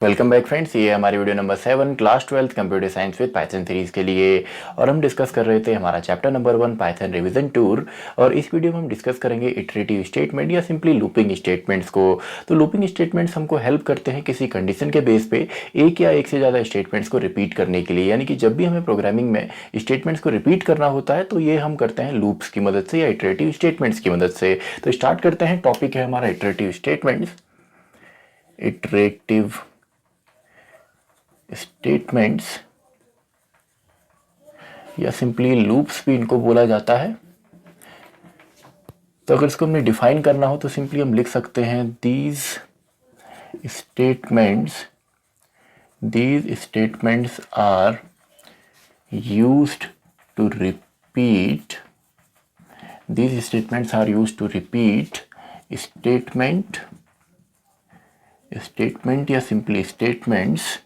Welcome back friends, ये है हमारी video number 7 class 12 computer science with Python series के लिए। और हम डिस्कस कर रहे थे हमारा chapter number 1 Python revision tour. और इस वीडियो में हम डिस्कस करेंगे इटरेटिव स्टेटमेंट या सिंपली लूपिंग स्टेटमेंट्स को। तो लूपिंग स्टेटमेंट्स हमको हेल्प करते हैं किसी कंडीशन के बेस पे एक या एक से ज़्यादा स्टेटमेंट्स को रिपीट करने के लिए। यानी कि जब भी हमें प्रोग्रामिंग में स्टेटमेंट्स को रिपीट करना होता है तो ये हम करते हैं लूप्स की मदद से या इटरेटिव स्टेटमेंट्स की मदद से। तो स्टार्ट करते हैं। टॉपिक है हमारा इटरेटिव स्टेटमेंट्स। इटरेटिव स्टेटमेंट्स या सिंपली लूप्स भी इनको बोला जाता है। तो अगर इसको हमने डिफाइन करना हो तो सिंपली हम लिख सकते हैं these statements are used to repeat statement या simply statements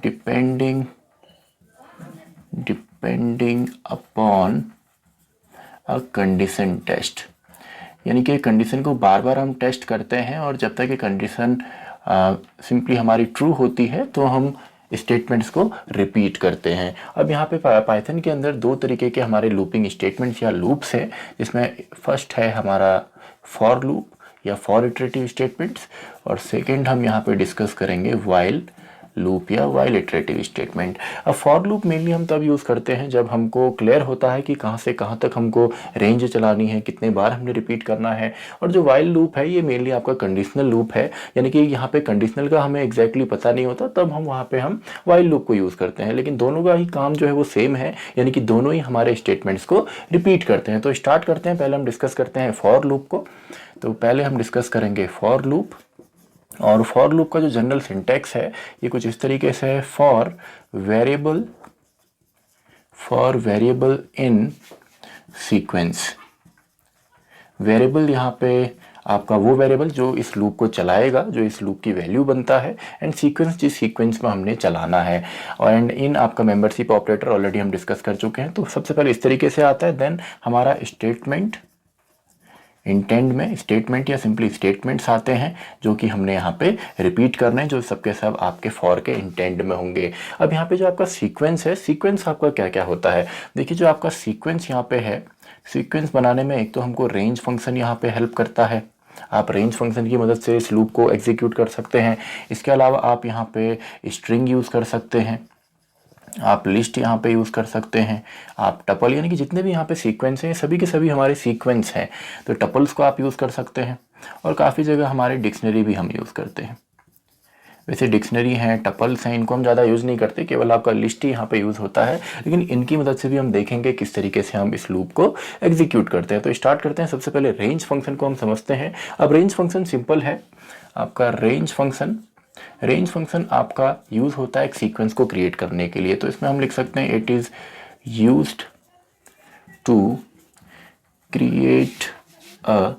depending upon a condition test। यानी कि कंडीशन को बार बार हम टेस्ट करते हैं और जब तक ये कंडीशन सिंपली हमारी ट्रू होती है तो हम स्टेटमेंट्स को रिपीट करते हैं। अब यहाँ पे पाइथन के अंदर दो तरीके के हमारे लूपिंग स्टेटमेंट्स या लूप्स हैं, जिसमें फर्स्ट है हमारा फॉर लूप या फॉर इटरेटिव स्टेटमेंट्स, और सेकेंड हम यहाँ पे डिस्कस करेंगे वाइल लूप या वाइल इटरेटिव स्टेटमेंट। अब फॉर लूप मेनली हम तब यूज़ करते हैं जब हमको क्लियर होता है कि कहाँ से कहाँ तक हमको रेंज चलानी है, कितने बार हमने रिपीट करना है। और जो वाइल लूप है ये मेनली आपका कंडीशनल लूप है, यानी कि यहाँ पे कंडीशनल का हमें एग्जैक्टली पता नहीं होता, तब हम वहाँ पे हम वाइल लूप को यूज़ करते हैं। लेकिन दोनों का ही काम जो है वो सेम है, यानी कि दोनों ही हमारे स्टेटमेंट्स को रिपीट करते हैं। तो स्टार्ट करते हैं। पहले हम डिस्कस करते हैं फॉर लूप को। तो पहले हम डिस्कस करेंगे फॉर लूप। और फॉर लूप का जो जनरल सिंटैक्स है ये कुछ इस तरीके से है। For variable in sequence. Variable यहाँ पे आपका वो वेरिएबल जो इस लूप को चलाएगा, जो इस लूप की वैल्यू बनता है, एंड सीक्वेंस जिस सीक्वेंस में हमने चलाना है। और एंड इन आपका मेंबरशिप ऑपरेटर ऑलरेडी हम डिस्कस कर चुके हैं। तो सबसे पहले इस तरीके से आता है। देन हमारा स्टेटमेंट, इंटेंड में स्टेटमेंट या सिंपली स्टेटमेंट्स आते हैं जो कि हमने यहाँ पे रिपीट करने हैं, जो सबके सब आपके फॉर के इंटेंड में होंगे। अब यहाँ पे जो आपका सीक्वेंस है, सीक्वेंस आपका क्या क्या होता है। देखिए जो आपका सीक्वेंस यहाँ पे है, सीक्वेंस बनाने में एक तो हमको रेंज फंक्शन यहाँ पे हेल्प करता है। आप रेंज फंक्शन की मदद से इस लूप को एग्जीक्यूट कर सकते हैं। इसके अलावा आप यहाँ पे स्ट्रिंग यूज़ कर सकते हैं, आप लिस्ट यहाँ पे यूज़ कर सकते हैं, आप टपल, यानी कि जितने भी यहाँ पे सीक्वेंस हैं सभी के सभी हमारे सीक्वेंस हैं। तो टपल्स को आप यूज़ कर सकते हैं। और काफ़ी जगह हमारे डिक्शनरी भी हम यूज़ करते हैं। वैसे डिक्शनरी हैं, टपल्स हैं, इनको हम ज़्यादा यूज़ नहीं करते, केवल आपका लिस्ट ही यहाँ पे यूज़ होता है। लेकिन इनकी मदद से भी हम देखेंगे किस तरीके से हम इस लूप को एग्जीक्यूट करते हैं। तो स्टार्ट करते हैं। सबसे पहले रेंज फंक्शन को हम समझते हैं। अब रेंज फंक्शन सिंपल है। आपका रेंज फंक्शन आपका यूज़ होता है एक सीक्वेंस को क्रिएट करने के लिए। तो इसमें हम लिख सकते हैं it is used to create a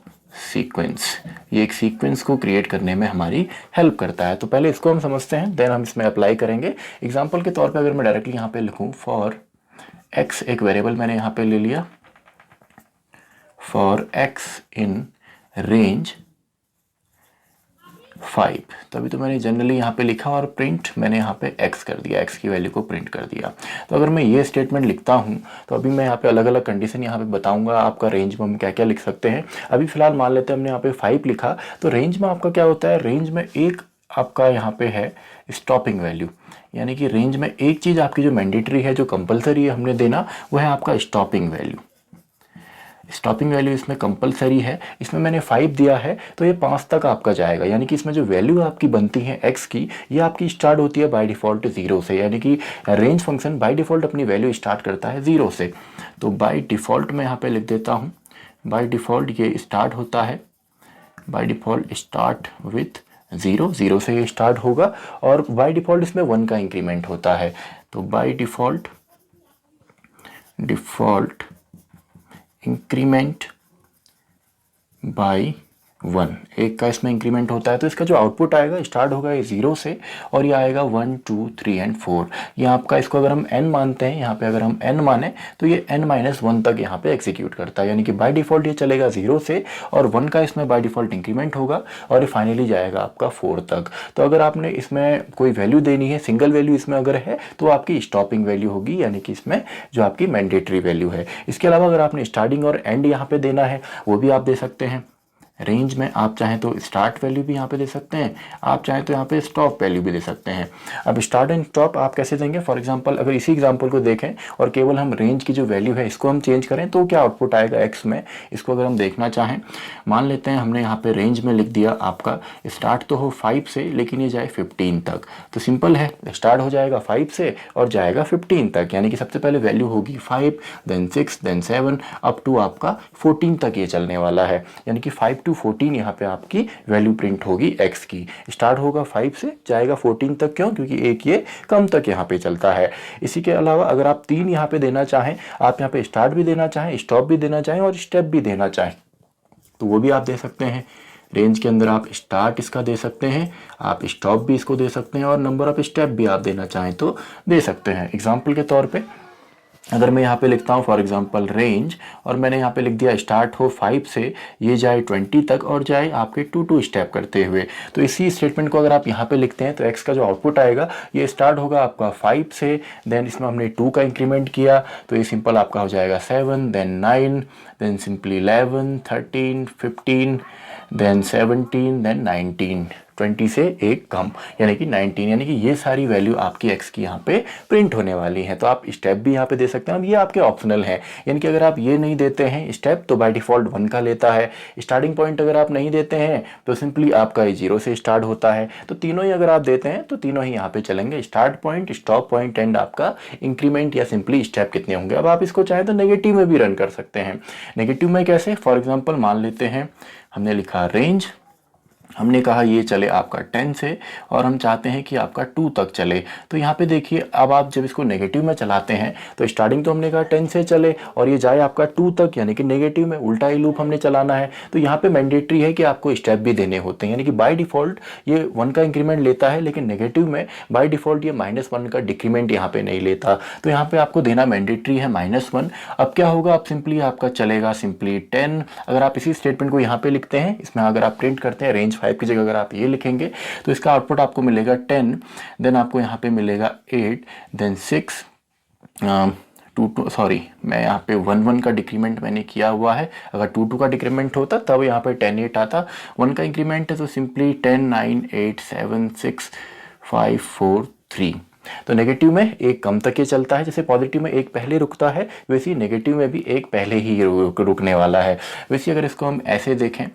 sequence. ये एक सीक्वेंस को क्रिएट करने में हमारी हेल्प करता है। तो पहले इसको हम समझते हैं, देन हम इसमें अप्लाई करेंगे। एग्जांपल के तौर पे अगर मैं डायरेक्टली यहाँ पे लिखूँ फॉर एक्स, एक वेरिएबल मैंने यहाँ पे ले लिया, फॉर एक्स इन रेंज 5। तो अभी तो मैंने जनरली यहाँ पे लिखा और प्रिंट मैंने यहाँ पे x कर दिया, x की वैल्यू को प्रिंट कर दिया। तो अगर मैं ये स्टेटमेंट लिखता हूँ तो अभी मैं यहाँ पे अलग अलग कंडीशन यहाँ पे बताऊंगा आपका रेंज में हम क्या क्या लिख सकते हैं। अभी फिलहाल मान लेते हैं हमने यहाँ पे 5 लिखा, तो रेंज में आपका क्या होता है, रेंज में एक आपका यहाँ पे है स्टॉपिंग वैल्यू। यानी कि रेंज में एक चीज़ आपकी जो मैंडेटरी है, जो कंपलसरी है हमने देना, वो है आपका स्टॉपिंग वैल्यू। स्टॉपिंग वैल्यू इसमें कंपलसरी है। इसमें मैंने 5 दिया है तो ये 5 तक आपका जाएगा। यानी कि इसमें जो वैल्यू आपकी बनती है x की, ये आपकी स्टार्ट होती है बाय डिफ़ॉल्ट 0 से। यानी कि रेंज फंक्शन बाय डिफ़ॉल्ट अपनी वैल्यू स्टार्ट करता है 0 से। तो बाय डिफ़ॉल्ट मैं यहाँ पे लिख देता हूँ, बाय डिफ़ॉल्ट ये स्टार्ट होता है, बाय डिफ़ॉल्ट स्टार्ट विथ 0 से ये स्टार्ट होगा। और बाय डिफ़ॉल्ट इसमें 1 का इंक्रीमेंट होता है। तो बाय डिफ़ॉल्ट इंक्रीमेंट बाय 1 एक का इसमें इंक्रीमेंट होता है, तो इसका जो आउटपुट आएगा स्टार्ट होगा ये 0 से और ये आएगा 1 2 3 एंड 4। ये आपका इसको अगर हम n मानते हैं, यहाँ पे अगर हम n माने तो ये n-1 तक यहाँ पे एग्जीक्यूट करता है, यानी कि बाय डिफॉल्ट ये चलेगा 0 से और 1 का इसमें बाय डिफॉल्ट इंक्रीमेंट होगा और ये फाइनली जाएगा आपका 4 तक। तो अगर आपने इसमें कोई वैल्यू देनी है, सिंगल वैल्यू इसमें अगर है तो आपकी स्टॉपिंग वैल्यू होगी, यानी कि इसमें जो आपकी मैंडेटरी वैल्यू है। इसके अलावा अगर आपने स्टार्टिंग और एंड यहाँ पे देना है वो भी आप दे सकते हैं। रेंज में आप चाहें तो स्टार्ट वैल्यू भी यहाँ पे दे सकते हैं, आप चाहें तो यहाँ पे स्टॉप वैल्यू भी दे सकते हैं। अब स्टार्ट एंड स्टॉप आप कैसे देंगे, फॉर एग्जांपल अगर इसी एग्जांपल को देखें और केवल हम रेंज की जो वैल्यू है इसको हम चेंज करें तो क्या आउटपुट आएगा एक्स में, इसको अगर हम देखना चाहें, मान लेते हैं हमने यहाँ पे रेंज में लिख दिया आपका स्टार्ट तो हो 5 से लेकिन ये जाए 15 तक। तो सिंपल है, स्टार्ट हो जाएगा 5 से और जाएगा 15 तक, यानी कि सबसे पहले वैल्यू होगी 5 देन 6 देन 7 अप टू आपका 14 तक ये चलने वाला है, यानी कि 5 to 14 यहाँ पे आपकी वैल्यू प्रिंट होगी x की। स्टार्ट होगा 5 से जाएगा 14 तक, क्यों, क्योंकि एक ये कम तक यहाँ पे चलता है। इसी के अलावा अगर आप 3 यहाँ पे देना चाहें, आप यहाँ पे स्टार्ट भी देना चाहें, स्टॉप भी देना चाहें और स्टेप भी देना चाहें तो वो भी आप दे सकते हैं। रेंज के अंदर आप स्टार्ट इसका दे सकते हैं, आप स्टॉप भी इसको दे सकते हैं और नंबर ऑफ स्टेप भी आप देना चाहें तो दे सकते हैं। एग्जाम्पल के तौर पे अगर मैं यहाँ पे लिखता हूँ फॉर एग्जांपल रेंज और मैंने यहाँ पे लिख दिया स्टार्ट हो 5 से ये जाए 20 तक और जाए आपके 2 स्टेप करते हुए, तो इसी स्टेटमेंट को अगर आप यहाँ पे लिखते हैं तो x का जो आउटपुट आएगा ये स्टार्ट होगा आपका 5 से, देन इसमें हमने 2 का इंक्रीमेंट किया तो ये सिंपल आपका हो जाएगा 7 then 9 then simply 11 13 15 then 17 then 19 20 से एक कम यानी कि 19, यानी कि ये सारी वैल्यू आपकी x की यहाँ पे प्रिंट होने वाली है। तो आप स्टेप भी यहाँ पे दे सकते हैं, अब ये आपके ऑप्शनल है, यानी कि अगर आप ये नहीं देते हैं स्टेप तो बाय डिफॉल्ट 1 का लेता है। स्टार्टिंग पॉइंट अगर आप नहीं देते हैं तो सिंपली आपका ये 0 से स्टार्ट होता है। तो तीनों ही अगर आप देते हैं तो तीनों ही यहाँ पे चलेंगे, start point, stop point and आपका इंक्रीमेंट या सिंपली स्टेप कितने होंगे। अब आप इसको चाहें तो नेगेटिव में भी रन कर सकते हैं। नेगेटिव में कैसे, फॉर एग्जाम्पल मान लेते हैं हमने लिखा रेंज, हमने कहा ये चले आपका 10 से और हम चाहते हैं कि आपका 2 तक चले। तो यहाँ पे देखिए अब आप जब इसको नेगेटिव में चलाते हैं तो स्टार्टिंग तो हमने कहा 10 से चले और ये जाए आपका 2 तक, यानी कि नेगेटिव में उल्टा ही लूप हमने चलाना है। तो यहाँ पे मैंडेटरी है कि आपको स्टेप भी देने होते हैं, यानी कि बाय डिफॉल्ट ये 1 का इंक्रीमेंट लेता है लेकिन नेगेटिव में बाय डिफॉल्ट ये -1 का डिक्रीमेंट यहाँ पे नहीं लेता। तो यहाँ पे आपको देना मैंडेटरी है -1। अब क्या होगा, अब सिंपली आपका चलेगा सिंपली 10। अगर आप इसी स्टेटमेंट को यहाँ पे लिखते हैं, इसमें अगर आप प्रिंट करते हैं रेंज 5 की जगह अगर आप ये लिखेंगे तो इसका आउटपुट आपको मिलेगा 10, देन आपको यहाँ पे मिलेगा 8 देन 6 2 सॉरी मैं यहाँ पे 1 का डिक्रीमेंट मैंने किया हुआ है। अगर 2 का डिक्रीमेंट होता तब यहाँ पे 10 8 आता, 1 का इंक्रीमेंट है तो सिंपली 10 9 8 7 6 5 4 3। तो नेगेटिव में एक कम तक ये चलता है, जैसे पॉजिटिव में एक पहले रुकता है वैसे ही नेगेटिव में भी एक पहले ही रुकने वाला है। वैसे अगर इसको हम ऐसे देखें,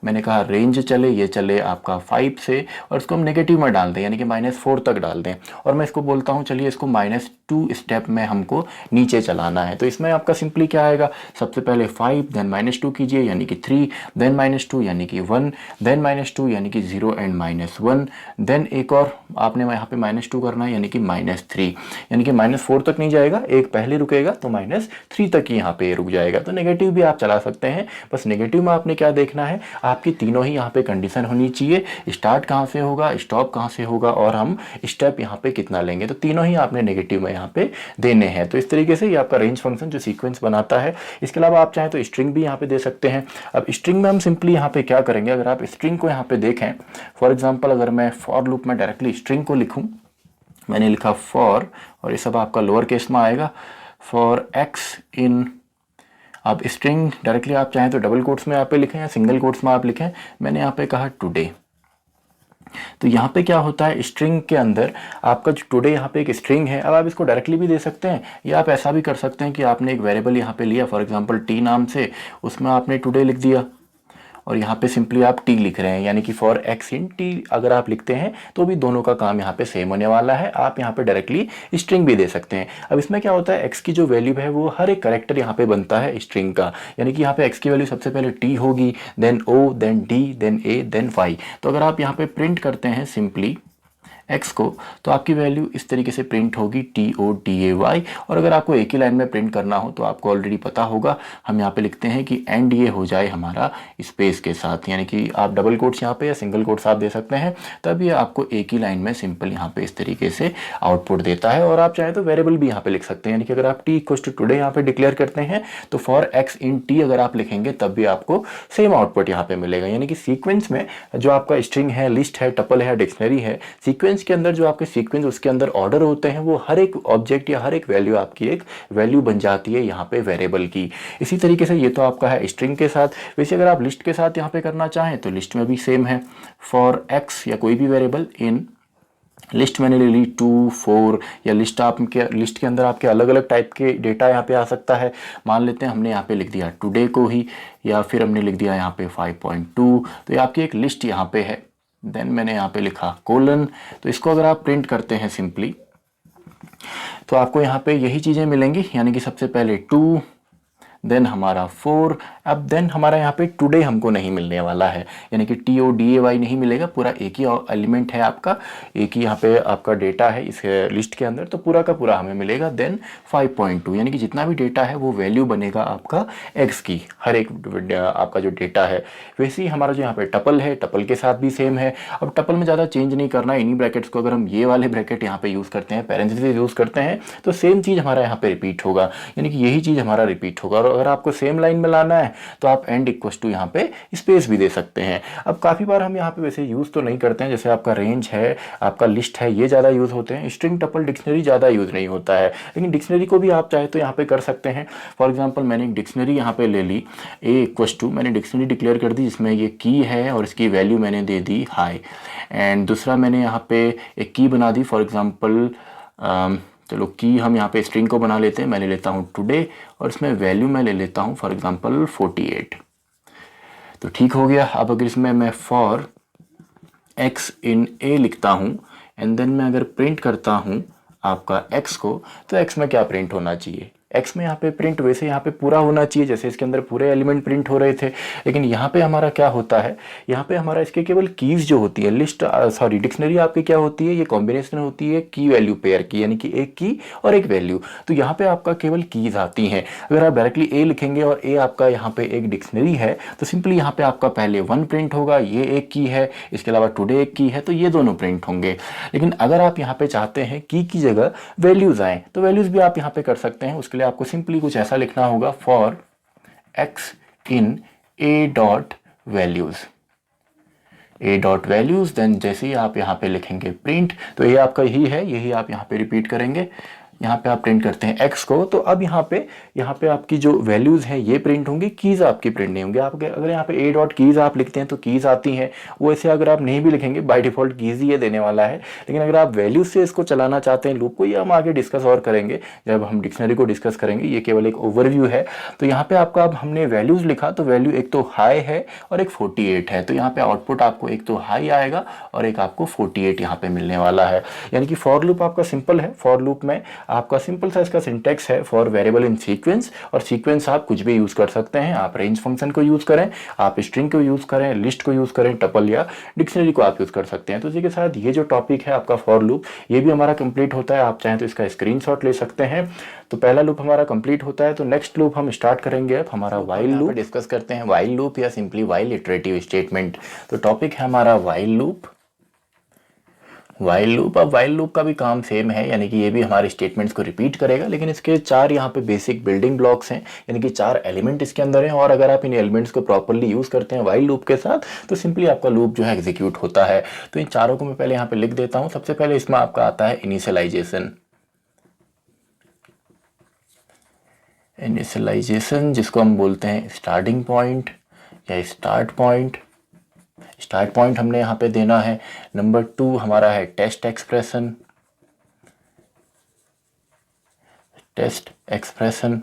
मैंने कहा रेंज चले, ये चले आपका 5 से और इसको हम नेगेटिव में डाल दें यानी कि -4 तक डाल दें और मैं इसको बोलता हूँ चलिए इसको -2 स्टेप में हमको नीचे चलाना है। तो इसमें आपका सिंपली क्या आएगा, सबसे पहले 5 देन -2 कीजिए यानी कि 3 देन -2 यानी कि 1 देन -2 यानी कि 0 एंड -1 देन एक और आपने यहाँ पे -2 करना है यानी कि -3, यानी कि -4 तक नहीं जाएगा, एक पहले रुकेगा तो -3 तक ही यहाँ पे रुक जाएगा। तो नेगेटिव भी आप चला सकते हैं, बस नेगेटिव में आपने क्या देखना है, आपकी तीनों ही यहाँ पे कंडीशन होनी चाहिए, स्टार्ट कहाँ से होगा, स्टॉप कहाँ से होगा और हम स्टेप यहाँ पे कितना लेंगे, तो तीनों ही आपने नेगेटिव में यहाँ पे देने हैं। तो इस तरीके से ये आपका रेंज फंक्शन जो सीक्वेंस बनाता है। इसके अलावा आप चाहें तो स्ट्रिंग भी यहाँ पे दे सकते हैं। अब स्ट्रिंग में हम सिंपली यहाँ पे क्या करेंगे, अगर आप स्ट्रिंग को यहाँ पे देखें, फॉर एग्जाम्पल अगर मैं फॉर लूप में डायरेक्टली स्ट्रिंग को लिखूँ, मैंने लिखा फॉर और ये सब आपका लोअर केस में आएगा, फॉर एक्स इन, आप स्ट्रिंग डायरेक्टली आप चाहें तो डबल कोट्स में यहाँ पे लिखें या सिंगल कोट्स में आप लिखें, मैंने यहाँ पे कहा टुडे। तो यहाँ पे क्या होता है, स्ट्रिंग के अंदर आपका जो टुडे यहाँ पे एक स्ट्रिंग है। अब आप इसको डायरेक्टली भी दे सकते हैं या आप ऐसा भी कर सकते हैं कि आपने एक वेरिएबल यहाँ पे लिया फॉर एग्जांपल टी नाम से, उसमें आपने टुडे लिख दिया और यहाँ पे सिंपली आप टी लिख रहे हैं यानी कि फॉर एक्स इन टी अगर आप लिखते हैं तो भी दोनों का काम यहाँ पे सेम होने वाला है। आप यहाँ पे डायरेक्टली स्ट्रिंग भी दे सकते हैं। अब इसमें क्या होता है, एक्स की जो वैल्यू है वो हर एक करेक्टर यहाँ पे बनता है स्ट्रिंग का, यानी कि यहाँ पे एक्स की वैल्यू सबसे पहले टी होगी, देन ओ, देन डी, देन ए, देन वाई। तो अगर आप यहाँ पे प्रिंट करते हैं सिंपली x को, तो आपकी वैल्यू इस तरीके से प्रिंट होगी TODAY। और अगर आपको एक ही लाइन में प्रिंट करना हो तो आपको ऑलरेडी पता होगा, हम यहाँ पे लिखते हैं कि एंड ये हो जाए हमारा स्पेस के साथ, यानी कि आप डबल कोट्स यहाँ पे या सिंगल कोट्स आप दे सकते हैं, तब ये आपको एक ही लाइन में सिंपल यहाँ पे इस तरीके से आउटपुट देता है। और आप चाहें तो वेरिएबल भी यहाँ पे लिख सकते हैं, यानी कि अगर आप t=today यहाँ पे डिक्लेयर करते हैं तो फॉर x इन t अगर आप लिखेंगे तब भी आपको सेम आउटपुट यहाँ पे मिलेगा। यानी कि सीक्वेंस में जो आपका स्ट्रिंग है, लिस्ट है, टपल है, डिक्शनरी है, सीक्वेंस के अंदर जो आपके सीक्वेंस उसके अंदर ऑर्डर होते हैं, वो हर एक ऑब्जेक्ट या हर एक वैल्यू आपकी एक वैल्यू बन जाती है यहाँ पे वेरिएबल की। इसी तरीके से ये तो आपका है स्ट्रिंग के साथ। वैसे अगर आप लिस्ट के साथ यहाँ पे करना चाहें तो लिस्ट में भी सेम है, फॉर x या कोई भी वेरिएबल इन लिस्ट मैंने ले ली 2 4, या लिस्ट लिस्ट के अंदर आपके अलग अलग टाइप के डेटा यहाँ पे आ सकता है। मान लेते हैं हमने यहाँ पे लिख दिया टुडे को ही, या फिर हमने लिख दिया यहाँ पे 5.2, तो ये आपकी एक लिस्ट यहाँ पे है। देन मैंने यहाँ पे लिखा कोलन, तो इसको अगर आप प्रिंट करते हैं सिंपली तो आपको यहाँ पे यही चीज़ें मिलेंगी, यानी कि सबसे पहले 2, देन हमारा 4, अब देन हमारा यहाँ पे टुडे हमको नहीं मिलने वाला है, यानी कि TODAY नहीं मिलेगा, पूरा एक ही एलिमेंट है आपका, एक ही यहाँ पे आपका डेटा है इस लिस्ट के अंदर, तो पूरा का पूरा हमें मिलेगा। देन 5.2, यानी कि जितना भी डेटा है वो वैल्यू बनेगा आपका x की, हर एक आपका जो डेटा है। वैसे ही हमारा जो यहाँ पे टपल है, टपल के साथ भी सेम है। अब टपल में ज़्यादा चेंज नहीं करना है, इन्हीं ब्रैकेट्स को अगर हम ये वाले ब्रैकेट यहाँ पे यूज़ करते हैं, पैरेंथेसिस यूज़ करते हैं, तो सेम चीज़ हमारा यहाँ पे रिपीट होगा, यानी कि यही चीज़ हमारा रिपीट होगा। और अगर आपको सेम लाइन में लाना है तो आप एंड इक्वल टू यहाँ पे स्पेस भी दे सकते हैं। अब काफ़ी बार हम यहाँ पे वैसे यूज़ तो नहीं करते हैं, जैसे आपका रेंज है, आपका लिस्ट है, ये ज़्यादा यूज़ होते हैं। स्ट्रिंग, टपल, डिक्शनरी ज़्यादा यूज़ नहीं होता है, लेकिन डिक्शनरी को भी आप चाहे तो यहाँ पे कर सकते हैं। फॉर एग्जाम्पल मैंने एक डिक्शनरी यहाँ पे ले ली, A=, मैंने डिक्शनरी डिक्लेयर कर दी जिसमें ये की है और इसकी वैल्यू मैंने दे दी हाई। एंड दूसरा मैंने यहाँ पे एक की बना दी, फॉर एग्जाम्पल चलो की हम यहाँ पे स्ट्रिंग को बना लेते हैं, मैं ले लेता हूँ टुडे और इसमें वैल्यू मैं ले लेता हूँ फॉर एग्जांपल 48, तो ठीक हो गया। अब अगर इसमें मैं फॉर x इन a लिखता हूँ एंड देन मैं अगर प्रिंट करता हूँ आपका x को, तो x में क्या प्रिंट होना चाहिए, x में यहाँ पे प्रिंट वैसे यहाँ पे पूरा होना चाहिए, जैसे इसके अंदर पूरे एलिमेंट प्रिंट हो रहे थे, लेकिन यहाँ पे हमारा क्या होता है, यहाँ पे हमारा इसके केवल कीज जो होती है, लिस्ट सॉरी डिक्शनरी आपकी क्या होती है, ये कॉम्बिनेशन होती है की वैल्यू पेयर की, यानी कि एक की और एक वैल्यू, तो यहाँ पे आपका केवल कीज आती हैं। अगर आप डायरेक्टली ए लिखेंगे और ए आपका यहाँ पे एक डिक्शनरी है, तो सिंपली यहाँ पे आपका पहले 1 प्रिंट होगा, ये एक की है, इसके अलावा टुडे एक की है, तो ये दोनों प्रिंट होंगे। लेकिन अगर आप यहाँ पे चाहते हैं की जगह वैल्यूज आए, तो वैल्यूज भी आप यहाँ पे कर सकते हैं। उसके लिए आपको सिंपली कुछ ऐसा लिखना होगा, for x in a.values, then जैसे ही आप यहाँ पे लिखेंगे प्रिंट, तो ये आपका यही है, यही आप यहाँ पे रिपीट करेंगे। यहाँ पे आप प्रिंट करते हैं x को, तो अब यहाँ पे आपकी जो वैल्यूज हैं ये प्रिंट होंगी, कीज आपकी प्रिंट नहीं होंगी। आप अगर यहाँ पे a.keys आप लिखते हैं तो कीज आती हैं, वो ऐसे अगर आप नहीं भी लिखेंगे बाय डिफॉल्ट कीज ही ये देने वाला है। लेकिन अगर आप वैल्यूज से इसको चलाना चाहते हैं लूप को, ये हम आगे डिस्कस और करेंगे जब हम डिक्शनरी को डिस्कस करेंगे, ये केवल एक ओवरव्यू है। तो यहाँ पे आपका अब हमने वैल्यूज लिखा, तो वैल्यू एक तो हाई है और एक 48 है, तो यहाँ पे आउटपुट आपको एक तो हाई आएगा और एक आपको 48 यहाँ पे मिलने वाला है। यानी कि फॉर लूप आपका सिंपल है। फॉर लूप में आपका सिंपल सा इसका सिंटेक्स है, फॉर वेरिएबल इन सीक्वेंस, और सीक्वेंस आप कुछ भी यूज कर सकते हैं। आप रेंज फंक्शन को यूज करें, आप स्ट्रिंग को यूज करें, लिस्ट को यूज करें, टपल या डिक्शनरी को आप यूज कर सकते हैं। तो इसी के साथ ये जो टॉपिक है आपका फॉर लूप, ये भी हमारा कंप्लीट होता है। आप चाहें तो इसका स्क्रीनशॉट ले सकते हैं। तो पहला लूप हमारा कंप्लीट होता है, तो नेक्स्ट लूप हम स्टार्ट करेंगे अब हमारा व्हाइल लूप डिस्कस करते हैं। व्हाइल लूप या सिंपली व्हाइल इटरेटिव स्टेटमेंट, तो टॉपिक है हमारा व्हाइल लूप। व्हाइल लूप, अब व्हाइल लूप का भी काम सेम है, यानी कि ये भी हमारे स्टेटमेंट्स को रिपीट करेगा, लेकिन इसके 4 यहाँ पे बेसिक बिल्डिंग ब्लॉक्स हैं, यानी कि 4 एलिमेंट इसके अंदर हैं। और अगर आप इन एलिमेंट्स को प्रॉपर्ली यूज करते हैं व्हाइल लूप के साथ, तो सिंपली आपका लूप जो है एग्जीक्यूट होता है। तो इन चारों को मैं पहले यहाँ पे लिख देता हूँ। सबसे पहले इसमें आपका आता है इनिशियलाइजेशन, जिसको हम बोलते हैं स्टार्टिंग पॉइंट या स्टार्ट पॉइंट। स्टार्ट पॉइंट हमने यहाँ पे देना है। नंबर 2 हमारा है टेस्ट एक्सप्रेशन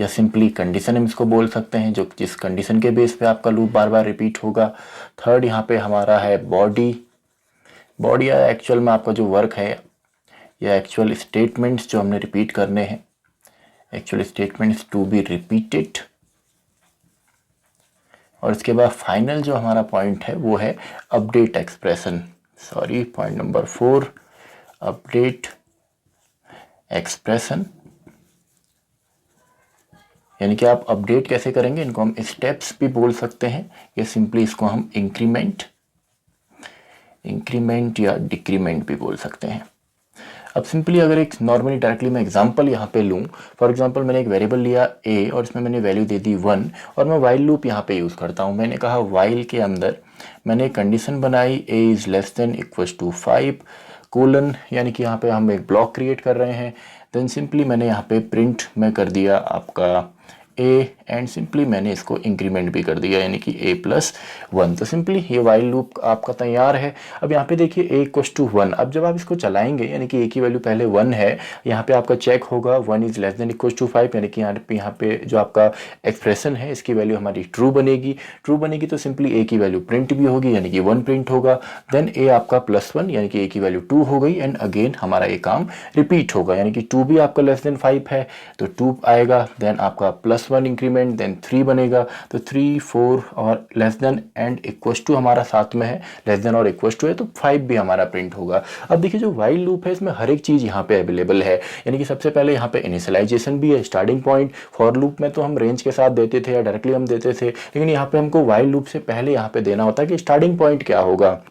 या सिंपली कंडीशन हम इसको बोल सकते हैं, जो जिस कंडीशन के बेस पे आपका लूप बार बार रिपीट होगा। 3rd यहाँ पे हमारा है बॉडी या एक्चुअल में आपका जो वर्क है या एक्चुअल स्टेटमेंट्स जो हमने रिपीट करने हैं, actual statements to be repeated. और इसके बाद फाइनल जो हमारा पॉइंट है वो है update expression, sorry, point number 4, update expression, यानी कि आप अपडेट कैसे करेंगे, इनको हम स्टेप्स भी बोल सकते हैं, या सिंपली इसको हम इंक्रीमेंट या डिक्रीमेंट भी बोल सकते हैं। अब सिंपली अगर एक नॉर्मली डायरेक्टली मैं एग्जांपल यहाँ पे लूँ, फॉर एग्जांपल मैंने एक वेरिएबल लिया a और इसमें मैंने वैल्यू दे दी 1 और मैं वाइल लूप यहाँ पे यूज़ करता हूँ। मैंने कहा वाइल के अंदर मैंने एक कंडीशन बनाई a is less than equal to 5 colon, यानी कि यहाँ पे हम एक ब्लॉक क्रिएट कर रहे हैं। देन सिंपली मैंने यहाँ पे प्रिंट में कर दिया आपका a एंड सिंपली मैंने इसको इंक्रीमेंट भी कर दिया, यानी कि a+1। तो सिंपली ये वाइल लूप आपका तैयार है। अब यहाँ पे देखिए a इक्वल टू 1, अब जब आप इसको चलाएंगे यानी कि a की वैल्यू पहले 1 है, यहाँ पे आपका चेक होगा 1 is less than equal to 5, यानी कि यहाँ पे जो आपका एक्सप्रेशन है इसकी वैल्यू हमारी ट्रू बनेगी तो सिंपली a की वैल्यू प्रिंट भी होगी, यानी कि 1 प्रिंट होगा। देन a आपका +1, यानी कि a की वैल्यू 2 हो गई एंड अगेन हमारा ये काम रिपीट होगा, यानी कि 2 भी आपका लेस देन 5 है तो 2 आएगा। देन आपका +1 इंक्रीमेंट, देन 3 बनेगा तो 3, 4 और less than and equal to हमारा साथ में है, लेस देन और इक्वल टू है तो 5 भी हमारा प्रिंट होगा। अब देखिए जो वाइल लूप है इसमें हर एक चीज़ यहाँ पे अवेलेबल है, यानी कि सबसे पहले यहाँ पे इनिशियलाइजेशन भी है, स्टार्टिंग पॉइंट। फॉर लूप में तो हम रेंज के साथ देते थे या डायरेक्टली हम देते थे, लेकिन यहाँ पे हमको वाइल लूप से पहले यहाँ पे देना होता है कि स्टार्टिंग पॉइंट क्या होगा।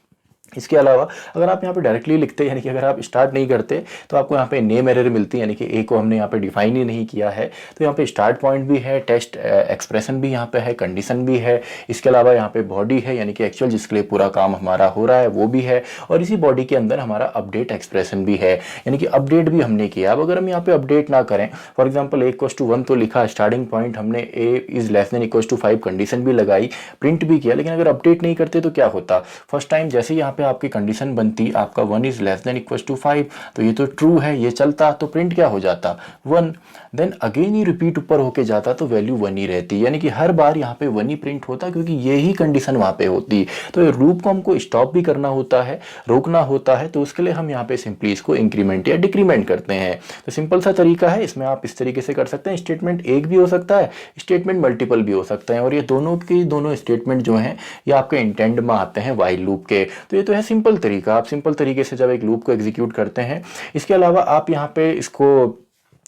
इसके अलावा अगर आप यहाँ पे डायरेक्टली लिखते, यानी कि अगर आप स्टार्ट नहीं करते तो आपको यहाँ पे नेम एरर मिलती है, यानी कि ए को हमने यहाँ पे डिफाइन ही नहीं किया है। तो यहाँ पे स्टार्ट पॉइंट भी है, टेस्ट एक्सप्रेशन भी यहाँ पे है, कंडीशन भी है। इसके अलावा यहाँ पे बॉडी है, यानी कि एक्चुअल जिसके लिए पूरा काम हमारा हो रहा है वो भी है, और इसी बॉडी के अंदर हमारा अपडेट एक्सप्रेशन भी है, यानी कि अपडेट भी हमने किया। अब अगर हम यहाँ पे अपडेट ना करें, फॉर एग्जाम्पल a=1 तो लिखा, स्टार्टिंग पॉइंट हमने a is less than equal to 5 condition भी लगाई, प्रिंट भी किया, लेकिन अगर अपडेट नहीं करते तो क्या होता, फर्स्ट टाइम जैसे यहाँ पे आपकी कंडीशन बनती आपका 1 is less than equal to 5 तो ये तो ट्रू है, ये चलता, तो प्रिंट क्या हो जाता 1। देन अगेन ये रिपीट ऊपर होके जाता तो वैल्यू 1 ही रहती, यानी कि हर बार यहाँ पे 1 ही प्रिंट होता, क्योंकि ये ही कंडीशन वहाँ पे होती। तो लूप को हमको स्टॉप भी करना होता है, रोकना होता है, तो उसके लिए हम यहाँ पे सिंपली इसको इंक्रीमेंट या डिक्रीमेंट करते हैं। तो सिंपल सा तरीका है, इसमें आप इस तरीके से कर सकते हैं। स्टेटमेंट एक भी हो सकता है, स्टेटमेंट मल्टीपल भी हो सकता है, और ये दोनों स्टेटमेंट जो हैं ये आपके इंटेंड में आते हैं वाइल लूप के। तो ये तो है सिंपल तरीका, आप सिंपल तरीके से जब एक लूप को एग्जीक्यूट करते हैं। इसके अलावा आप यहाँ पे इसको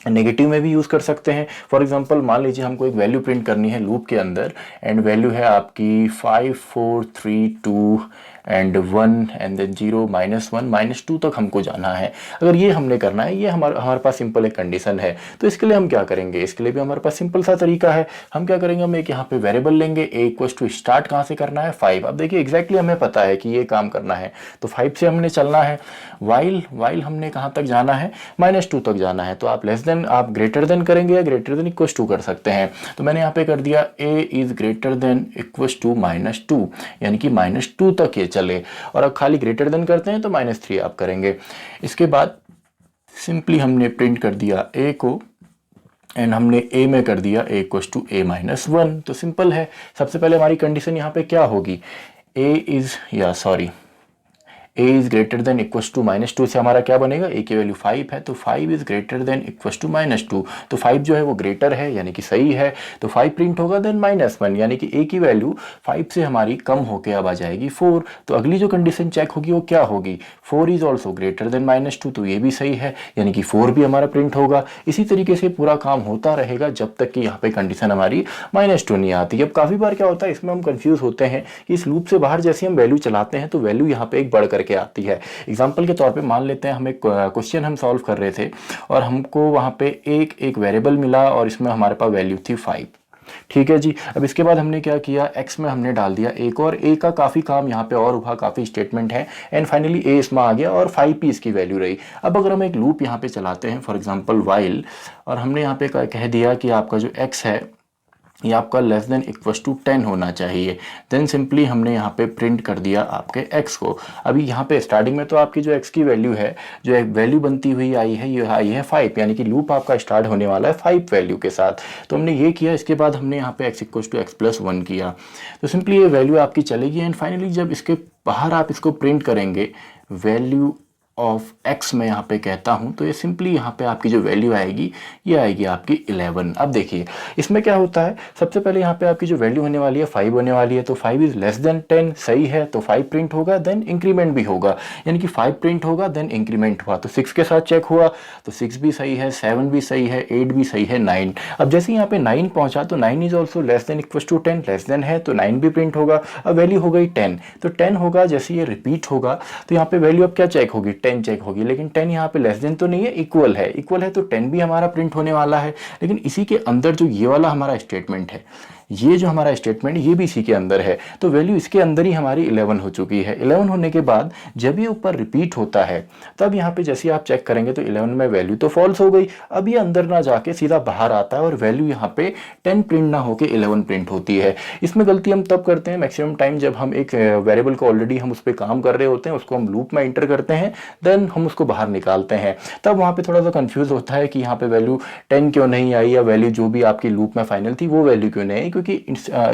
नेगेटिव में भी यूज़ कर सकते हैं। फॉर एग्जांपल मान लीजिए हमको एक वैल्यू प्रिंट करनी है लूप के अंदर, एंड वैल्यू है आपकी 5, 4, 3, 2 एंड 1 एंड देन 0, -1, -2 तक हमको जाना है। अगर ये हमने करना है, ये हमारे पास सिंपल एक कंडीशन है, तो इसके लिए हम क्या करेंगे, इसके लिए भी हमारे पास सिंपल सा तरीका है। हम क्या करेंगे, हम एक यहाँ पे वेरिएबल लेंगे, a इक्वल टू स्टार्ट कहाँ से करना है 5। अब देखिए एग्जैक्टली हमें पता है कि ये काम करना है, तो 5 से हमने चलना है। वाइल हमने कहाँ तक जाना है, -2 तक जाना है। तो आप लेस देन, आप ग्रेटर देन करेंगे या ग्रेटर देन इक्वल टू कर सकते हैं। तो मैंने यहाँ पे कर दिया a is greater than equal to -2, यानी कि -2 तक ये चले। और अब खाली ग्रेटर देन करते हैं तो -3 आप करेंगे। इसके बाद सिंपली हमने प्रिंट कर दिया a को, एंड हमने a में कर दिया a इक्वल टू a-1। तो सिंपल है, सबसे पहले हमारी कंडीशन यहाँ पे क्या होगी, a is greater than equal to -2 से हमारा क्या बनेगा, a की वैल्यू 5 है तो 5 is greater than equal to -2, तो 5 जो है वो ग्रेटर है, यानी कि सही है, तो 5 प्रिंट होगा। देन -1, यानी कि a की वैल्यू 5 से हमारी कम होके अब आ जाएगी 4। तो अगली जो कंडीशन चेक होगी वो क्या होगी, 4 इज ऑल्सो ग्रेटर देन -2, तो ये भी सही है, यानी कि 4 भी हमारा प्रिंट होगा। इसी तरीके से पूरा काम होता रहेगा जब तक कि यहाँ पे कंडीशन हमारी -2 नहीं आती। अब काफ़ी बार क्या होता है, इसमें हम कंफ्यूज होते हैं कि इस लूप से बाहर जैसे हम वैल्यू चलाते हैं तो वैल्यू यहाँ पे एक बढ़ करके आती है। एग्जाम्पल के तौर पे मान लेते हैं हम एक क्वेश्चन हम सॉल्व कर रहे थे और हमको वहाँ पे एक वेरिएबल मिला और इसमें हमारे पास वैल्यू थी 5, ठीक है जी। अब इसके बाद हमने क्या किया, x में हमने डाल दिया एक, और a का काफ़ी काम यहाँ पे और हुआ, काफ़ी स्टेटमेंट है, एंड फाइनली a इसमें आ गया और 5 p इसकी वैल्यू रही। अब अगर हम एक लूप यहाँ पे चलाते हैं, फॉर एग्जांपल वाइल, और हमने यहाँ पे कह दिया कि आपका जो x है ये आपका लेस देन इक्वल टू 10 होना चाहिए, देन सिंपली हमने यहाँ पे प्रिंट कर दिया आपके x को। अभी यहाँ पे स्टार्टिंग में तो आपकी जो x की वैल्यू है, जो एक वैल्यू बनती हुई आई है, ये आई है 5, यानी कि लूप आपका स्टार्ट होने वाला है 5 वैल्यू के साथ। तो हमने ये किया, इसके बाद हमने यहाँ पे x इक्वल टू x+1 किया, तो सिंपली ये वैल्यू आपकी चलेगी। एंड फाइनली जब इसके बाहर आप इसको प्रिंट करेंगे वैल्यू ऑफ x मैं यहाँ पे कहता हूँ, तो ये सिंपली यहाँ पे आपकी जो वैल्यू आएगी ये आएगी आपकी 11। अब देखिए इसमें क्या होता है, सबसे पहले यहाँ पे आपकी जो वैल्यू होने वाली है 5 होने वाली है, तो 5 इज लेस देन 10 सही है, तो 5 प्रिंट होगा, देन इंक्रीमेंट भी होगा, यानी कि 5 प्रिंट होगा देन इंक्रीमेंट हुआ, तो 6 के साथ चेक हुआ तो 6 भी सही है, 7 भी सही है, 8 भी सही है, 9। अब जैसे यहाँ पे 9 पहुंचा तो 9 is also less than equal to 10, less than है तो 9 भी प्रिंट होगा। अब वैल्यू हो गई 10, तो 10 होगा, जैसे ये रिपीट होगा तो यहाँ पे वैल्यू अब क्या चेक होगी, 10 चेक होगी, लेकिन 10 यहाँ पे लेस देन तो नहीं है, इक्वल है, इक्वल है तो 10 भी हमारा प्रिंट होने वाला है। लेकिन इसी के अंदर जो ये वाला हमारा स्टेटमेंट है, ये जो हमारा स्टेटमेंट ये भी इसी के अंदर है, तो वैल्यू इसके अंदर ही हमारी 11 हो चुकी है। 11 होने के बाद जब ये ऊपर रिपीट होता है तब यहाँ पे जैसे आप चेक करेंगे तो 11 में वैल्यू तो फॉल्स हो गई, अब ये अंदर ना जाके सीधा बाहर आता है और वैल्यू यहाँ पे 10 प्रिंट ना होके 11 प्रिंट होती है। इसमें गलती हम तब करते हैं मैक्सिमम टाइम जब हम एक वेरिएबल को ऑलरेडी हम उस पर काम कर रहे होते हैं, उसको हम लूप में इंटर करते हैं, देन हम उसको बाहर निकालते हैं, तब वहाँ पे थोड़ा सा कंफ्यूज होता है कि यहाँ पे वैल्यू 10 क्यों नहीं आई, या वैल्यू जो भी आपकी लूप में फाइनल थी वो वैल्यू क्यों नहीं आई, क्योंकि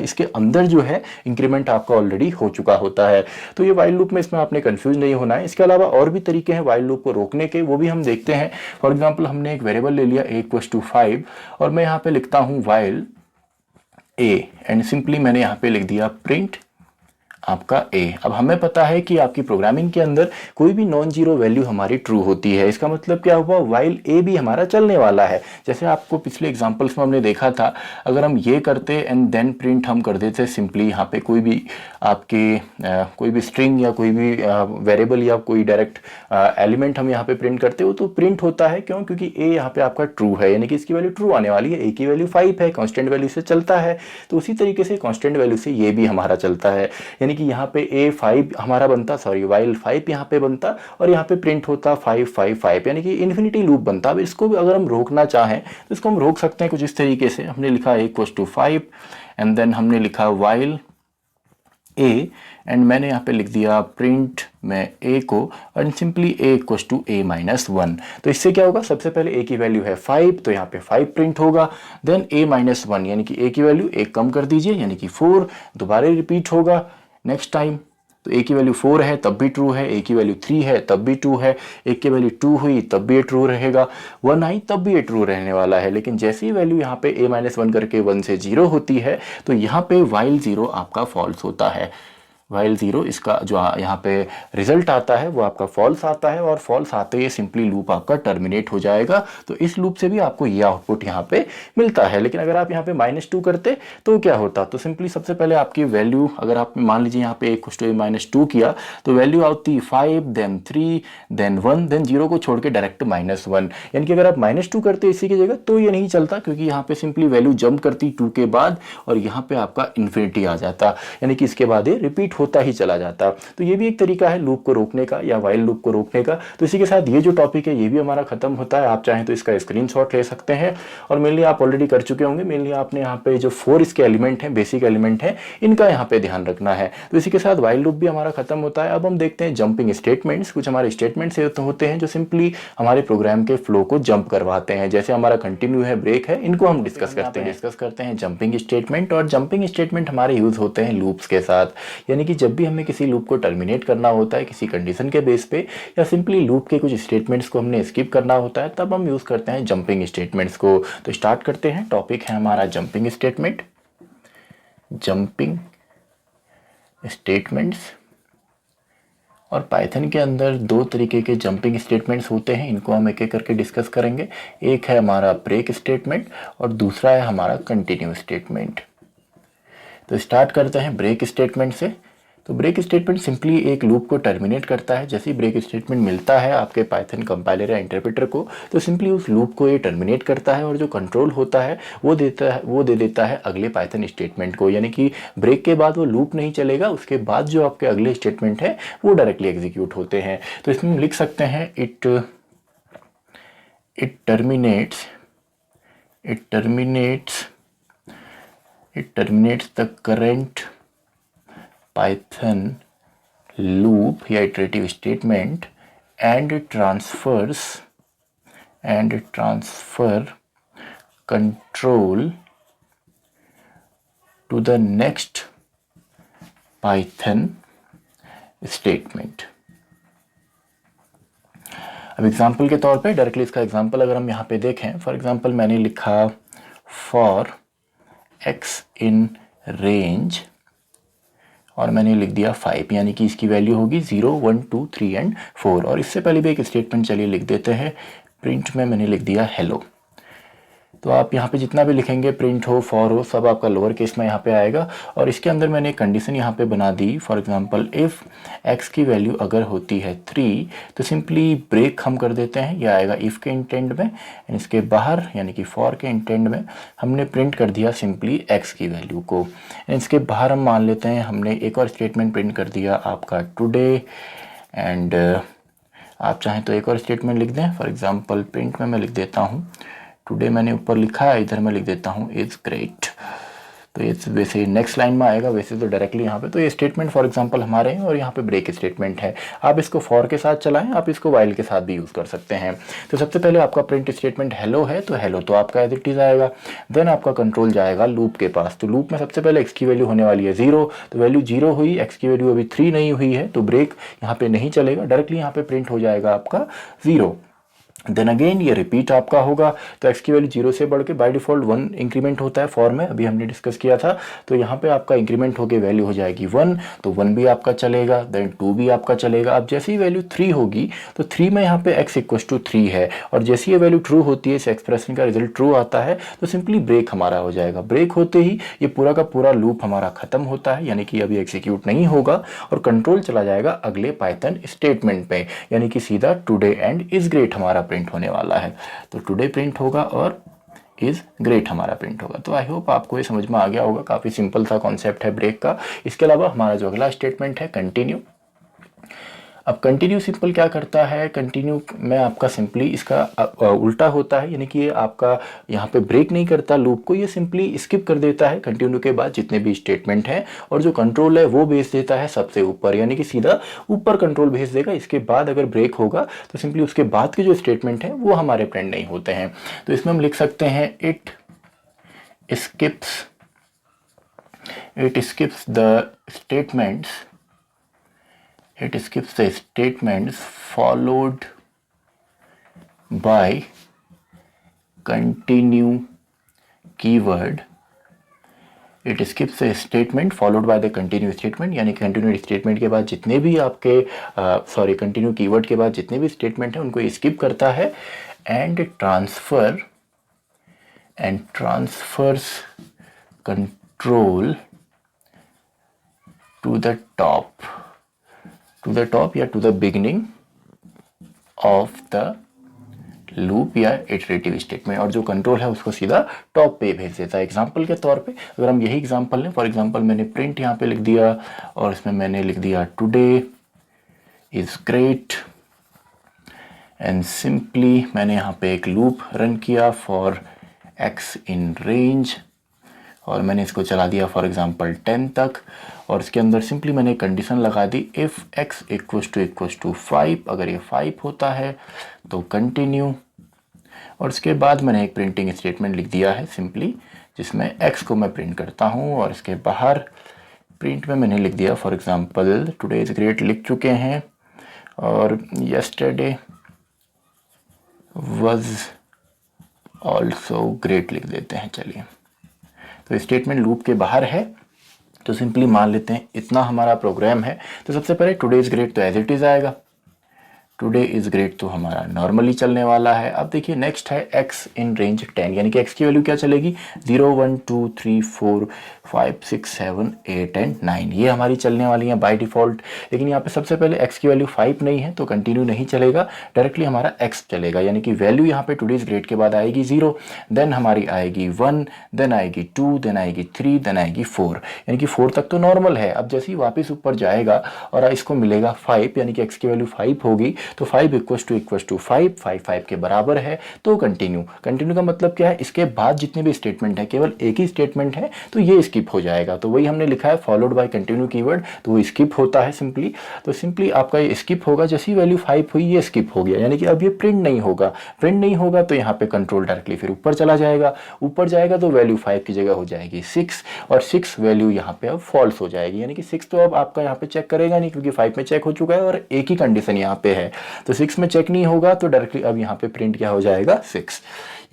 इसके अंदर जो है इंक्रीमेंट आपका ऑलरेडी हो चुका होता है। तो ये वाइल लूप में इसमें आपने कंफ्यूज नहीं होना है। इसके अलावा और भी तरीके हैं वाइल लूप को रोकने के, वो भी हम देखते हैं। फॉर एग्जांपल हमने एक वेरिएबल ले लिया a=5 और मैं यहाँ पे लिखता हूँ वाइल a एंड सिंपली मैंने यहाँ पे लिख दिया प्रिंट आपका a। अब हमें पता है कि आपकी प्रोग्रामिंग के अंदर कोई भी नॉन जीरो वैल्यू हमारी ट्रू होती है, इसका मतलब क्या हुआ, वाइल a भी हमारा चलने वाला है। जैसे आपको पिछले एग्जांपल्स में हमने देखा था, अगर हम ये करते एंड देन प्रिंट हम कर देते सिंपली यहाँ पे कोई भी आपके कोई भी स्ट्रिंग या कोई भी वेरिएबल या कोई डायरेक्ट एलिमेंट हम यहाँ पे प्रिंट करते हो तो प्रिंट होता है, क्यों, क्योंकि a यहाँ पे आपका ट्रू है, यानी कि इसकी वैल्यू ट्रू आने वाली है। a की वैल्यू 5 है, कॉन्स्टेंट वैल्यू से चलता है, तो उसी तरीके से कॉन्स्टेंट वैल्यू से ये भी हमारा चलता है, यानी कि यहाँ पे a5 हमारा बनता, सॉरी वाइल 5 यहाँ पे बनता और यहाँ पे प्रिंट होता 555, यानी कि इन्फिनिटी लूप बनता। अब इसको भी अगर हम रोकना चाहें तो इसको हम रोक सकते हैं कुछ इस तरीके से। हमने लिखा a=5 एंड देन हमने लिखा वाइल a एंड मैंने यहाँ पे लिख दिया प्रिंट में a को एंड सिंपली a=a-1। तो इससे क्या होगा, सबसे पहले a की वैल्यू है 5 तो यहाँ पे 5 प्रिंट होगा, देन a-1 यानी कि a की वैल्यू 1 कम कर दीजिए यानी कि 4, दोबारा रिपीट होगा नेक्स्ट टाइम, तो a की वैल्यू 4 है तब भी ट्रू है, a की वैल्यू 3 है तब भी ट्रू है, a की वैल्यू 2 हुई तब भी ये ट्रू रहेगा, 1 आई तब भी ये ट्रू रहने वाला है। लेकिन जैसे ही वैल्यू यहाँ पे a-1 करके 1 से 0 होती है तो यहाँ पे वाइल 0 आपका फॉल्स होता है। वाइल 0 इसका जो यहाँ पे रिजल्ट आता है वो आपका फॉल्स आता है, और फॉल्स आते ही सिंपली लूप आपका टर्मिनेट हो जाएगा। तो इस लूप से भी आपको ये आउटपुट यहाँ पे मिलता है। लेकिन अगर आप यहाँ पे -2 करते तो क्या होता, तो सिंपली सबसे पहले आपकी वैल्यू, अगर आप मान लीजिए यहाँ पे a=-2 किया तो वैल्यू आती 5 देन 3 देन 1 देन 0 को छोड़ के डायरेक्ट -1, यानी कि अगर आप -2 करते इसी की जगह तो ये नहीं चलता, क्योंकि यहाँ पे सिंपली वैल्यू जंप करती 2 के बाद और यहाँ पे आपका इन्फिनिटी आ जाता, यानी कि इसके बाद ये रिपीट होता ही चला जाता। तो ये भी एक तरीका है लूप को रोकने का या वाइल लूप को रोकने का। तो इसी के साथ ये जो टॉपिक है ये भी हमारा खत्म होता है। आप चाहें तो इसका स्क्रीनशॉट ले सकते हैं, और मेनली आप ऑलरेडी कर चुके होंगे। मेनली आपने यहाँ पे जो 4 इसके एलिमेंट हैं, बेसिक एलिमेंट हैं, इनका यहाँ पे ध्यान रखना है। तो इसी के साथ वाइल लूप भी हमारा खत्म होता है। अब हम देखते हैं जंपिंग स्टेटमेंट्स। कुछ हमारे स्टेटमेंट्स होते हैं जो सिंपली हमारे प्रोग्राम के फ्लो को जंप करवाते हैं, जैसे हमारा कंटिन्यू है, ब्रेक है, इनको हम डिस्कस करते हैं जंपिंग स्टेटमेंट। और जंपिंग स्टेटमेंट हमारे यूज होते हैं लूप्स के साथ, यानी कि जब भी हमें किसी लूप को टर्मिनेट करना होता है किसी कंडीशन के बेस पे, या सिंपली लूप के कुछ स्टेटमेंट्स को हमने स्किप करना होता है, तब हम यूज करते हैं जंपिंग स्टेटमेंट्स को। तो स्टार्ट करते हैं। टॉपिक है हमारा जंपिंग स्टेटमेंट। जंपिंग स्टेटमेंट्स, और पाइथन के अंदर 2 तरीके के जंपिंग स्टेटमेंट्स होते हैं, इनको हम एक एक करके डिस्कस करेंगे। एक है हमारा ब्रेक स्टेटमेंट और दूसरा है हमारा कंटिन्यू स्टेटमेंट। तो स्टार्ट करते हैं ब्रेक स्टेटमेंट से। तो ब्रेक स्टेटमेंट सिंपली एक लूप को टर्मिनेट करता है। जैसे ही ब्रेक स्टेटमेंट मिलता है आपके पाइथन कंपाइलर या इंटरप्रेटर को, तो सिंपली उस लूप को ये टर्मिनेट करता है, और जो कंट्रोल होता है वो दे देता है अगले पाइथन स्टेटमेंट को, यानी कि ब्रेक के बाद वो लूप नहीं चलेगा, उसके बाद जो आपके अगले स्टेटमेंट है वो डायरेक्टली एग्जीक्यूट होते हैं। तो इसमें हम लिख सकते हैं it terminates the current Python loop या iterative statement and transfer control to the next Python statement। अब एग्जाम्पल के तौर पे डायरेक्टली इसका एग्जाम्पल अगर हम यहाँ पे देखें, फॉर एग्जाम्पल मैंने लिखा फॉर x इन रेंज और मैंने लिख दिया 5, यानी कि इसकी वैल्यू होगी 0, 1, 2, 3 एंड 4। और इससे पहले भी एक स्टेटमेंट चलिए लिख देते हैं, प्रिंट में मैंने लिख दिया हेलो। तो आप यहाँ पे जितना भी लिखेंगे, प्रिंट हो, फॉर हो, सब आपका लोअर केस में यहाँ पे आएगा। और इसके अंदर मैंने एक कंडीशन यहाँ पे बना दी, फॉर एग्जांपल इफ़ x की वैल्यू अगर होती है 3 तो सिंपली ब्रेक हम कर देते हैं, यह आएगा इफ़ के इंटेंड में, इसके बाहर यानी कि फॉर के इंटेंड में हमने प्रिंट कर दिया सिंपली x की वैल्यू को। इसके बाहर हम मान लेते हैं हमने एक और स्टेटमेंट प्रिंट कर दिया आपका टुडे, एंड आप चाहें तो एक और स्टेटमेंट लिख दें, फॉर एग्जांपल प्रिंट में मैं लिख देता हूँ टुडे, मैंने ऊपर लिखा है, इधर मैं लिख देता हूँ इज़ ग्रेट। तो ये वैसे नेक्स्ट लाइन में आएगा, वैसे तो डायरेक्टली यहाँ पे तो ये स्टेटमेंट फॉर एग्जांपल हमारे हैं और यहाँ पे ब्रेक स्टेटमेंट है। आप इसको फॉर के साथ चलाएं, आप इसको वाइल के साथ भी यूज़ कर सकते हैं। तो सबसे पहले आपका प्रिंट स्टेटमेंट हेलो है, तो हेलो तो आपका एज इट इज़ आएगा। देन आपका कंट्रोल जाएगा लूप के पास, तो लूप में सबसे पहले एक्स की वैल्यू होने वाली है 0, तो वैल्यू 0 हुई, एक्स की वैल्यू अभी 3 नहीं हुई है, तो ब्रेक यहाँ पे नहीं चलेगा, डायरेक्टली यहाँ पे प्रिंट हो जाएगा आपका 0। देन अगेन ये रिपीट आपका होगा, तो x की वैल्यू 0 से बढ़ के बाय डिफॉल्ट 1 इंक्रीमेंट होता है फॉर में, अभी हमने डिस्कस किया था। तो यहाँ पे आपका इंक्रीमेंट होके वैल्यू हो जाएगी 1, तो 1 भी आपका चलेगा, देन 2 भी आपका चलेगा। अब जैसे ही वैल्यू 3 होगी तो 3 में यहाँ पे x इक्वल टू 3 है, और जैसे ये वैल्यू ट्रू होती है, इस एक्सप्रेशन का रिजल्ट ट्रू आता है, तो सिंपली ब्रेक हमारा हो जाएगा। ब्रेक होते ही ये पूरा का पूरा लूप हमारा खत्म होता है, यानी कि अभी एग्जीक्यूट नहीं होगा और कंट्रोल चला जाएगा अगले पाइथन स्टेटमेंट पे, यानी कि सीधा टुडे एंड इज ग्रेट हमारा प्रिंट होने वाला है। तो टुडे प्रिंट होगा और इज ग्रेट हमारा प्रिंट होगा। तो आई होप आपको ये समझ में आ गया होगा, काफ़ी सिंपल सा कॉन्सेप्ट है ब्रेक का। इसके अलावा हमारा जो अगला स्टेटमेंट है कंटिन्यू। अब कंटिन्यू सिंपल क्या करता है, कंटिन्यू में आपका सिंपली इसका उल्टा होता है, यानी कि ये आपका यहाँ पे ब्रेक नहीं करता लूप को, ये सिंपली स्किप कर देता है कंटिन्यू के बाद जितने भी स्टेटमेंट हैं, और जो कंट्रोल है वो भेज देता है सबसे ऊपर, यानी कि सीधा ऊपर कंट्रोल भेज देगा। इसके बाद अगर ब्रेक होगा तो सिंपली उसके बाद के जो स्टेटमेंट हैं वो हमारे प्रिंट नहीं होते हैं। तो इसमें हम लिख सकते हैं it skips the statements followed by continue keyword। It skips A statement followed by the continue statement, यानी कंटिन्यू स्टेटमेंट के बाद जितने भी आपके कंटिन्यू कीवर्ड के बाद जितने भी स्टेटमेंट हैं उनको स्किप करता है, and transfers control to the top या to the beginning of the loop या इटरेटिव स्टेटमेंट, और जो कंट्रोल है उसको सीधा टॉप पे भेज देता है। एग्जांपल के तौर पे अगर हम यही एग्जांपल लें, फॉर एग्जांपल मैंने प्रिंट यहाँ पे लिख दिया और इसमें मैंने लिख दिया today is great, and simply मैंने यहाँ पे एक लूप रन किया फॉर x इन रेंज, और मैंने इसको चला दिया फॉर एग्जांपल 10 तक, और इसके अंदर सिंपली मैंने कंडीशन लगा दी इफ़ x इक्वल्स टू 5, अगर ये 5 होता है तो कंटिन्यू, और इसके बाद मैंने एक प्रिंटिंग स्टेटमेंट लिख दिया है सिंपली, जिसमें x को मैं प्रिंट करता हूँ, और इसके बाहर प्रिंट में मैंने लिख दिया for example today is great लिख चुके हैं, और यस्टरडे वाज ऑल्सो ग्रेट लिख देते हैं। चलिए, तो स्टेटमेंट लूप के बाहर है, तो सिंपली मान लेते हैं इतना हमारा प्रोग्राम है। तो सबसे पहले टुडे इज ग्रेट तो एज इट इज आएगा, टुडे इज ग्रेट तो हमारा नॉर्मली चलने वाला है। अब देखिए नेक्स्ट है x इन रेंज 10, यानी कि x की वैल्यू क्या चलेगी 0, 1, 2, 3, 4, 5, 6, 7, 8 एंड 9, ये हमारी चलने वाली है बाय डिफ़ॉल्ट। लेकिन यहाँ पे सबसे पहले x की वैल्यू 5 नहीं है तो कंटिन्यू नहीं चलेगा, डायरेक्टली हमारा x चलेगा, यानी कि वैल्यू यहाँ पे टुडे इज ग्रेट के बाद आएगी 0, देन हमारी आएगी 1, देन आएगी 2, देन आएगी 3, देन आएगी 4, यानी कि 4 तक तो नॉर्मल है। अब जैसे ही वापस ऊपर जाएगा और इसको मिलेगा 5, यानी कि x की वैल्यू 5 होगी, तो 5 इक्वल्स टू 5 के बराबर है, तो कंटिन्यू का मतलब क्या है, इसके बाद जितने भी स्टेटमेंट है केवल एक ही स्टेटमेंट है तो ये स्किप हो जाएगा। तो वही हमने लिखा है फॉलोड बाय कंटिन्यू कीवर्ड, तो वो स्किप होता है सिंपली। तो सिंपली आपका ये स्किप होगा, जैसी वैल्यू 5 हुई ये स्किप हो गया, यानी कि अब ये प्रिंट नहीं होगा तो यहाँ पे कंट्रोल डायरेक्टली फिर ऊपर चला जाएगा, ऊपर जाएगा तो वैल्यू 5 की जगह हो जाएगी 6, और 6 वैल्यू यहाँ पे अब फॉल्स हो जाएगी, यानी कि 6 तो अब आपका यहाँ पे चेक करेगा नहीं क्योंकि 5 में चेक हो चुका है और एक ही कंडीशन यहाँ पे है। तो 6 में चेक नहीं होगा तो डायरेक्टली अब यहाँ पे प्रिंट क्या हो जाएगा 6,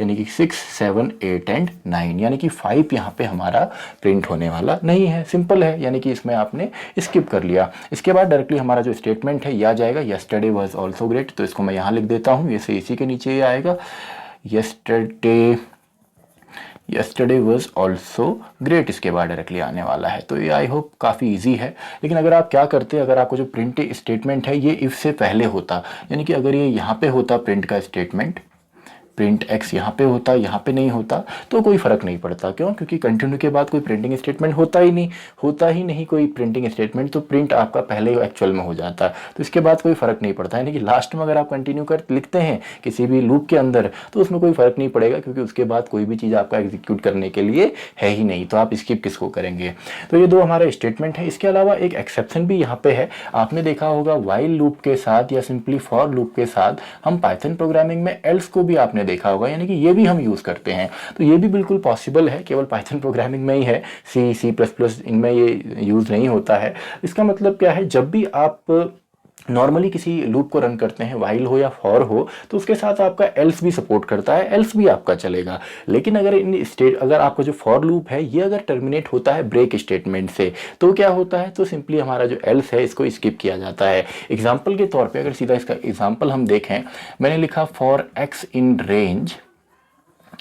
यानी कि 6, 7, 8 एंड 9, यानी कि 5 यहाँ पे हमारा प्रिंट होने वाला नहीं है। सिंपल है, यानी कि इसमें आपने स्किप कर लिया। इसके बाद डायरेक्टली हमारा जो स्टेटमेंट है ये आ जाएगा, यस्टरडे वाज आल्सो ग्रेट, तो इसको मैं यहाँ लिख देता हूँ, ये इसी के नीचे ये आएगा, यस्टरडे वाज आल्सो ग्रेट, इसके बाद डायरेक्टली आने वाला है। तो ये आई होप काफ़ी इजी है। लेकिन अगर आप क्या करते, अगर आपको जो प्रिंट स्टेटमेंट है ये इफ से पहले होता, यानी कि अगर ये यहाँ पे होता प्रिंट का स्टेटमेंट, प्रिंट एक्स यहाँ पे होता, यहाँ पे नहीं होता, तो कोई फर्क नहीं पड़ता। क्यों? क्योंकि कंटिन्यू के बाद कोई प्रिंटिंग स्टेटमेंट होता ही नहीं कोई प्रिंटिंग स्टेटमेंट, तो प्रिंट आपका पहले एक्चुअल में हो जाता है, तो इसके बाद कोई फर्क नहीं पड़ता। यानी कि लास्ट में अगर आप कंटिन्यू कर लिखते हैं किसी भी लूप के अंदर तो उसमें कोई फर्क नहीं पड़ेगा, क्योंकि उसके बाद कोई भी चीज़ आपका एग्जीक्यूट करने के लिए है ही नहीं, तो आप स्किप किसको करेंगे। तो ये दो हमारे स्टेटमेंट है। इसके अलावा एक एक्सेप्शन भी यहाँ पे है, आपने देखा होगा व्हाइल लूप के साथ या सिंपली फॉर लूप के साथ हम पाइथन प्रोग्रामिंग में एल्स को भी आपने देखा होगा, यानी कि ये भी हम यूज करते हैं। तो ये भी बिल्कुल पॉसिबल है, केवल पाइथन प्रोग्रामिंग में ही है, C++ इनमें ये यूज नहीं होता है। इसका मतलब क्या है, जब भी आप नॉर्मली किसी लूप को रन करते हैं, व्हाइल हो या फॉर हो, तो उसके साथ आपका एल्स भी सपोर्ट करता है, एल्स भी आपका चलेगा। लेकिन अगर आपका जो फॉर लूप है ये अगर टर्मिनेट होता है ब्रेक स्टेटमेंट से, तो क्या होता है, तो सिंपली हमारा जो एल्स है इसको स्किप किया जाता है। एग्जाम्पल के तौर पे अगर सीधा इसका एग्जाम्पल हम देखें, मैंने लिखा फॉर एक्स इन रेंज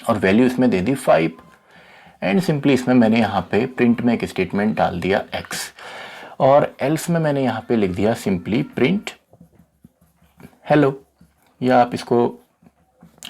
और वैल्यू इसमें दे दी 5 एंड सिंपली इसमें मैंने यहाँ पे प्रिंट में एक स्टेटमेंट डाल दिया x, और एल्स में मैंने यहाँ पे लिख दिया सिंपली प्रिंट हेलो, या आप इसको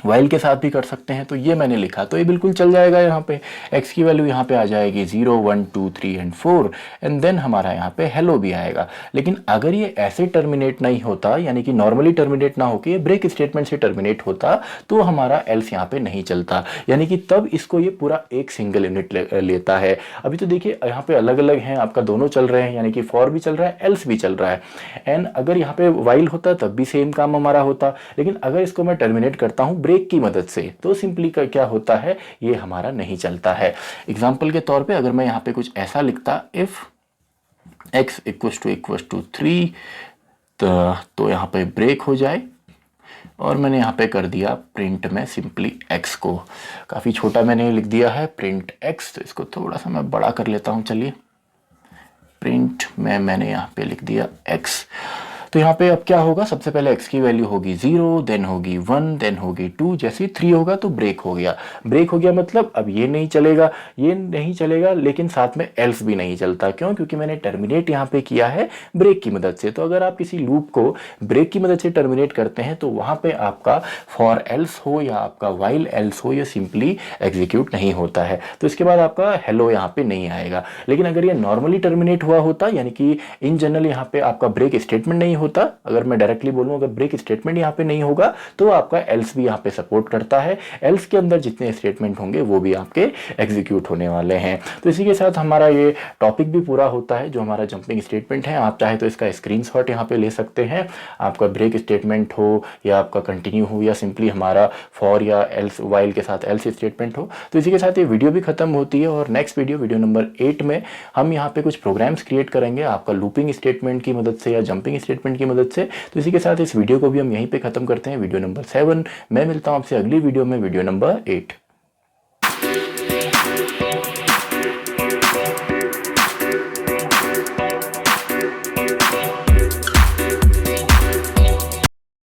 वाइल के साथ भी कर सकते हैं। तो ये मैंने लिखा, तो ये बिल्कुल चल जाएगा। यहाँ पे x की वैल्यू यहाँ पे आ जाएगी 0, 1, 2, 3 एंड 4 एंड देन हमारा यहाँ पे हेलो भी आएगा। लेकिन अगर ये ऐसे टर्मिनेट नहीं होता, यानी कि नॉर्मली टर्मिनेट ना होकर ये ब्रेक स्टेटमेंट से टर्मिनेट होता, तो हमारा एल्स यहाँ पे नहीं चलता, यानी कि तब इसको ये पूरा एक सिंगल यूनिट लेता है। अभी तो देखिए यहाँ पे अलग अलग हैं, आपका दोनों चल रहे हैं, यानी कि फॉर भी चल रहा है, एल्स भी चल रहा है। एंड अगर यहाँ पे वाइल होता तब भी सेम काम हमारा होता, लेकिन अगर इसको मैं टर्मिनेट करता हूँ ब्रेक की मदद से, तो सिंपली क्या होता है, ये हमारा नहीं चलता है। एग्जांपल के तौर पे अगर मैं यहाँ पे कुछ ऐसा लिखता, इफ x = 3, तो यहाँ पे ब्रेक हो जाए, और मैंने यहाँ पे कर दिया प्रिंट में सिंपली x को, काफ़ी छोटा मैंने लिख दिया है प्रिंट x, तो इसको थोड़ा सा मैं बड़ा कर लेता हूँ। चलिए, प्रिंट में मैंने यहाँ पे लिख दिया x। तो यहाँ पे अब क्या होगा, सबसे पहले x की वैल्यू होगी 0, देन होगी 1, देन होगी 2, जैसे 3 होगा तो ब्रेक हो गया। ब्रेक हो गया मतलब अब ये नहीं चलेगा, लेकिन साथ में एल्स भी नहीं चलता। क्यों? क्योंकि मैंने टर्मिनेट यहाँ पे किया है ब्रेक की मदद से। तो अगर आप किसी लूप को ब्रेक की मदद से टर्मिनेट करते हैं तो वहाँ पे आपका फॉर एल्स हो या आपका वाइल एल्स हो, ये सिंपली एग्जीक्यूट नहीं होता है। तो इसके बाद आपका हेलो यहाँ पे नहीं आएगा। लेकिन अगर ये नॉर्मली टर्मिनेट हुआ होता, यानी कि इन जनरल यहाँ पे आपका ब्रेक स्टेटमेंट नहीं होता, अगर मैं डायरेक्टली बोलूं, अगर ब्रेक स्टेटमेंट यहाँ पे नहीं होगा तो आपका एल्स भी यहाँ पे सपोर्ट करता है। एल्स के अंदर जितने स्टेटमेंट होंगे वो भी आपके एग्जीक्यूट होने वाले हैं। तो इसी के साथ हमारा ये टॉपिक भी पूरा होता है, जो हमारा जंपिंग स्टेटमेंट है। आप चाहे तो इसका स्क्रीनशॉट यहाँ पे ले सकते हैं, आपका ब्रेक स्टेटमेंट हो या आपका कंटिन्यू हो या सिंपली हमारा फॉर या एल्स वाइल के साथ एल्स स्टेटमेंट हो। तो इसी के साथ ये वीडियो भी खत्म होती है, और नेक्स्ट वीडियो नंबर 8 में हम यहाँ पे कुछ प्रोग्राम्स क्रिएट करेंगे आपका लूपिंग स्टेटमेंट की मदद से या जंपिंग स्टेटमेंट की मदद से। तो इसी के साथ इस वीडियो को भी हम यहीं पे खत्म करते हैं, वीडियो नंबर 7। मैं मिलता हूं आपसे अगली वीडियो में, वीडियो नंबर 8।